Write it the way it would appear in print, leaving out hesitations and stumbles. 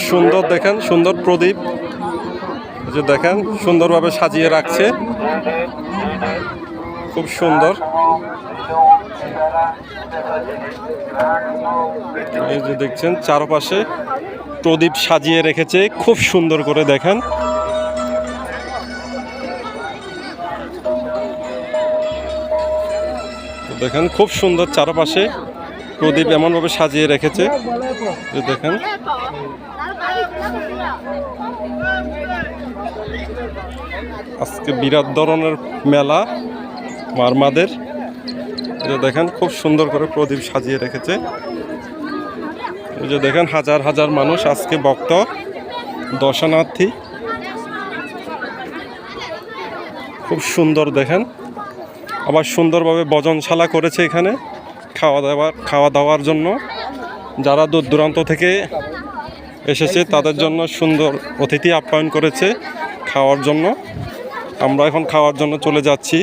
সুন্দর দেখেন, সুন্দর প্রদীপ যে দেখেন সুন্দরভাবে সাজিয়ে রাখছে, খুব সুন্দর। এই যে দেখছেন চারপাশে প্রদীপ সাজিয়ে রেখেছে খুব সুন্দর করে, দেখেন দেখেন খুব সুন্দর চারপাশে প্রদীপ এমনভাবে সাজিয়ে রেখেছে যে দেখেন। আজকে বিরাট ধরনের মেলা মারমাদের, যে দেখেন খুব সুন্দর করে প্রদীপ সাজিয়ে রেখেছে। এই যে দেখেন হাজার হাজার মানুষ আজকে ভক্ত দর্শনার্থী, খুব সুন্দর দেখেন। আবার সুন্দরভাবে ভোজনশালা করেছে এখানে খাওয়া দাওয়ার জন্য, যারা দূর দূরান্ত থেকে এসেছে তাদের জন্য সুন্দর অতিথি আপ্যায়ন করেছে খাওয়ার জন্য। আমরা এখন খাওয়ার জন্য চলে যাচ্ছি।